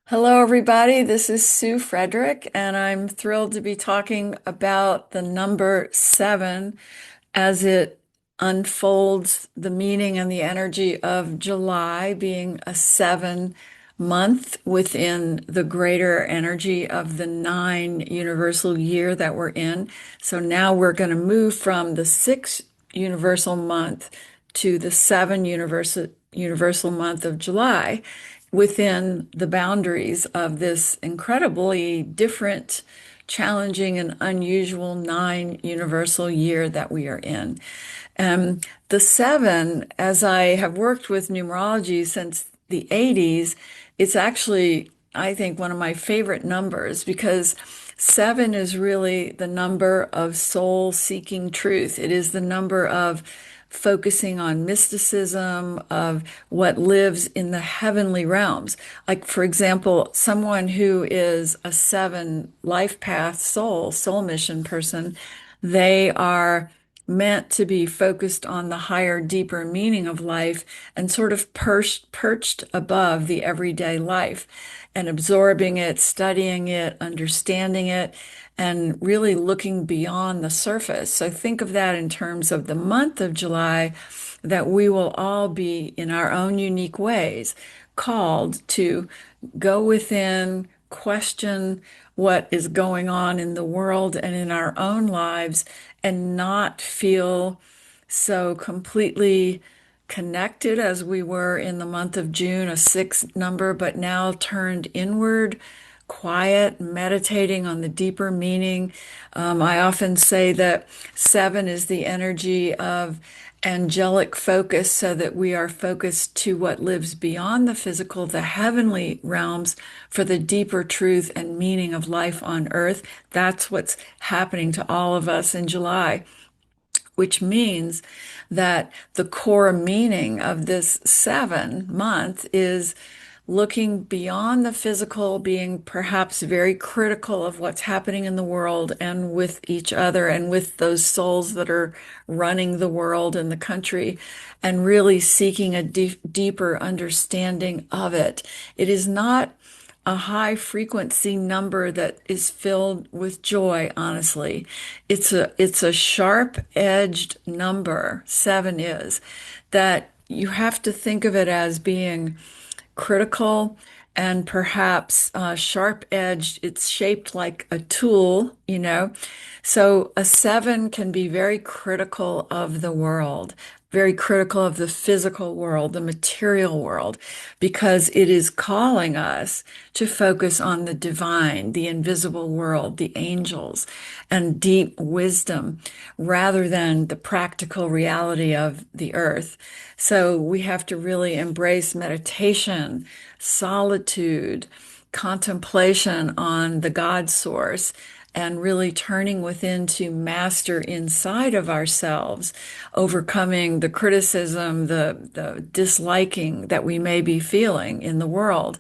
Hello, everybody. This is Sue Frederick, and I'm thrilled to be talking about the number seven as it unfolds the meaning and the energy of July being a 7 month within the greater energy of the 9 universal year that we're in. So now we're going to move from the 6 universal month to the 7 universal month of July within the boundaries of this incredibly different, challenging, and unusual 9 universal year that we are in. The seven, as I have worked with numerology since the 80s, it's actually, I think, one of my favorite numbers because seven is really the number of soul seeking truth. It is the number of focusing on mysticism, of what lives in the heavenly realms. Like, for example, someone who is a seven life path soul mission person, they are meant to be focused on the higher, deeper meaning of life and sort of perched above the everyday life and absorbing it, studying it, understanding it, and really looking beyond the surface. So think of that in terms of the month of July, that we will all be in our own unique ways called to go within, question what is going on in the world and in our own lives, and not feel so completely connected as we were in the month of June, a six number, but now turned inward, quiet, meditating on the deeper meaning. I often say that seven is the energy of angelic focus, so that we are focused to what lives beyond the physical, the heavenly realms, for the deeper truth and meaning of life on earth. That's what's happening to all of us in July, which means that the core meaning of this 7 month is looking beyond the physical, being perhaps very critical of what's happening in the world and with each other and with those souls that are running the world and the country, and really seeking a deeper understanding of it. It is not a high frequency number that is filled with joy, honestly. It's a sharp-edged number, seven is, that you have to think of it as being critical and perhaps sharp-edged. It's shaped like a tool, you know. So a seven can be very critical of the world, very critical of the physical world, the material world, because it is calling us to focus on the divine, the invisible world, the angels, and deep wisdom rather than the practical reality of the earth. So we have to really embrace meditation, solitude, contemplation on the God source, and really turning within to master inside of ourselves, overcoming the criticism, the disliking that we may be feeling in the world.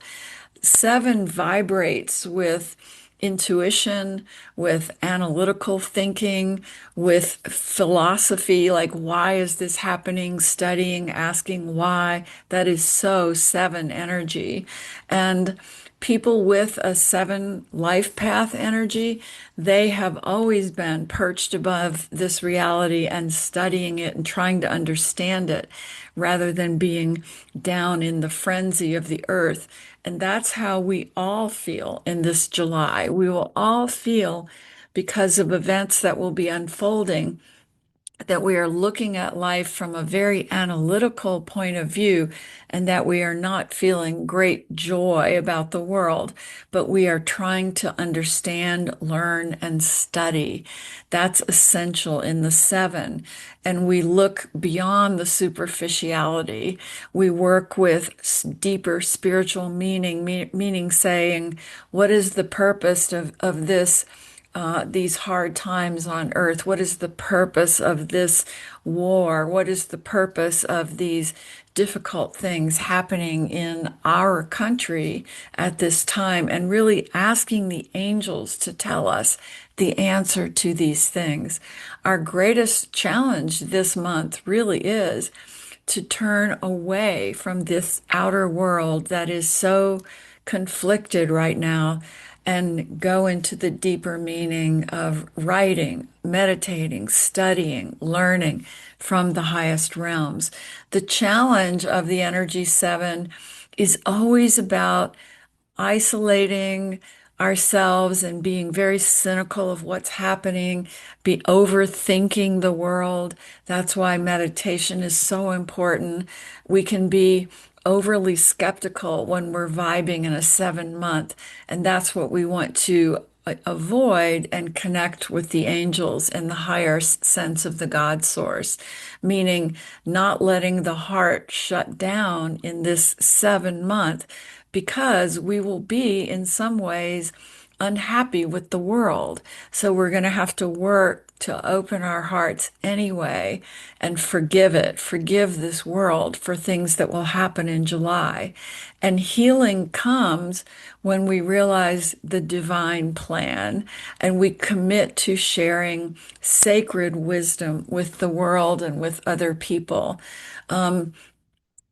Seven vibrates with intuition, with analytical thinking, with philosophy, like why is this happening, studying, asking why. That is so seven energy. And people with a seven life path energy, they have always been perched above this reality and studying it and trying to understand it rather than being down in the frenzy of the earth. And that's how we all feel in this July. We will all feel, because of events that will be unfolding, that we are looking at life from a very analytical point of view, and that we are not feeling great joy about the world, but we are trying to understand, learn, and study. That's essential in the seven. And we look beyond the superficiality. We work with deeper spiritual meaning, meaning saying, what is the purpose of this? These hard times on earth? What is the purpose of this war? What is the purpose of these difficult things happening in our country at this time? And really asking the angels to tell us the answer to these things. Our greatest challenge this month really is to turn away from this outer world that is so conflicted right now and go into the deeper meaning of writing, meditating, studying, learning from the highest realms. The challenge of the energy seven is always about isolating ourselves and being very cynical of what's happening, be overthinking the world. That's why meditation is so important. We can be overly skeptical when we're vibing in a 7 month, and that's what we want to avoid and connect with the angels and the higher sense of the God source, meaning not letting the heart shut down in this 7 month because we will be in some ways unhappy with the world. So we're going to have to work to open our hearts anyway and forgive it, forgive this world for things that will happen in July. And healing comes when we realize the divine plan and we commit to sharing sacred wisdom with the world and with other people.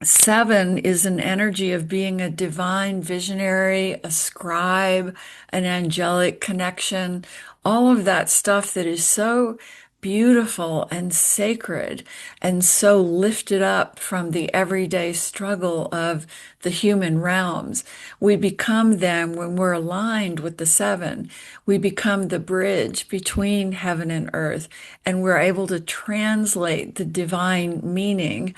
Seven is an energy of being a divine visionary, a scribe, an angelic connection, all of that stuff that is so beautiful and sacred and so lifted up from the everyday struggle of the human realms. We become them when we're aligned with the seven. We become the bridge between heaven and earth, and we're able to translate the divine meaning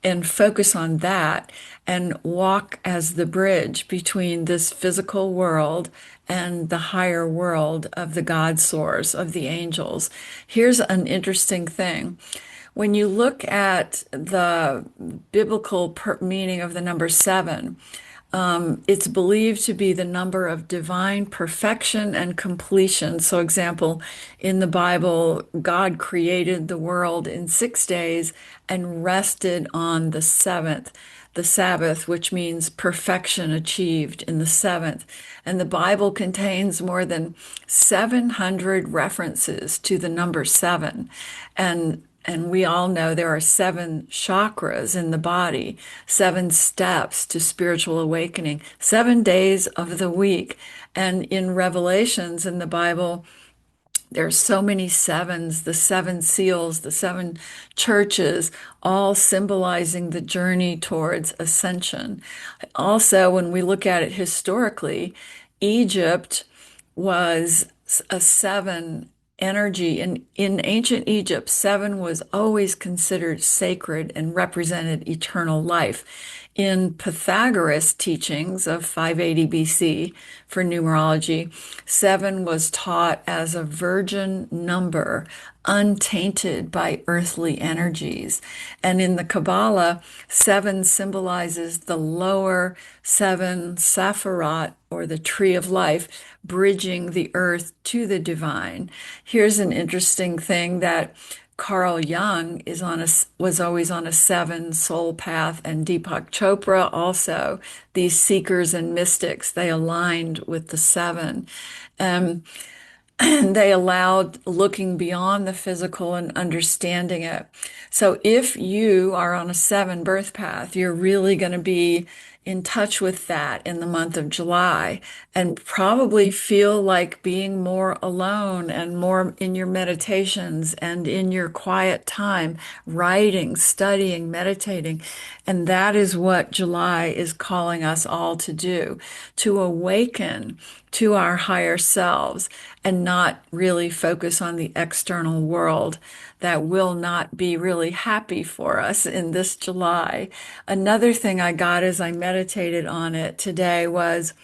and focus on that and walk as the bridge between this physical world and the higher world of the God source, of the angels. Here's an interesting thing. When you look at the biblical meaning of the number seven, it's believed to be the number of divine perfection and completion. So, example, in the Bible, God created the world in 6 days and rested on the seventh, the Sabbath, which means perfection achieved in the seventh. And the Bible contains more than 700 references to the number seven. And we all know there are seven chakras in the body, seven steps to spiritual awakening, 7 days of the week. And in Revelations in the Bible, there's so many sevens, the seven seals, the seven churches, all symbolizing the journey towards ascension. Also, when we look at it historically, Egypt was a seven energy. In ancient Egypt, seven was always considered sacred and represented eternal life. In Pythagoras' teachings of 580 BC for numerology, seven was taught as a virgin number, untainted by earthly energies. And in the Kabbalah, seven symbolizes the lower seven Sephiroth, or the tree of life, bridging the earth to the divine. Here's an interesting thing that Carl Jung was always on a seven soul path, and Deepak Chopra also. These seekers and mystics, they aligned with the seven. Um, and they allowed looking beyond the physical and understanding it. So if you are on a seven birth path, you're really going to be in touch with that in the month of July and probably feel like being more alone and more in your meditations and in your quiet time, writing, studying, meditating. And that is what July is calling us all to do, to awaken to our higher selves and not really focus on the external world that will not be really happy for us in this July. Another thing I got as I meditated on it today was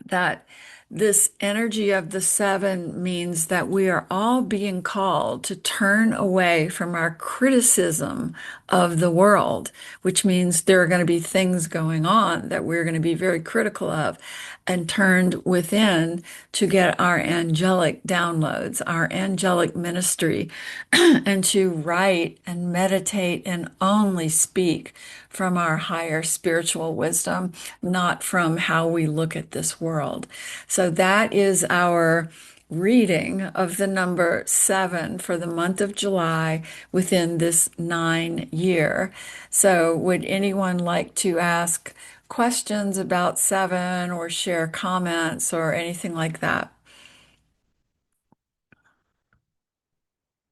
that this energy of the seven means that we are all being called to turn away from our criticism of the world, which means there are going to be things going on that we're going to be very critical of, and turned within to get our angelic downloads, our angelic ministry, and to write and meditate and only speak from our higher spiritual wisdom, not from how we look at this world. So that is our reading of the number 7 for the month of July within this 9 year. So, would anyone like to ask questions about 7 or share comments or anything like that?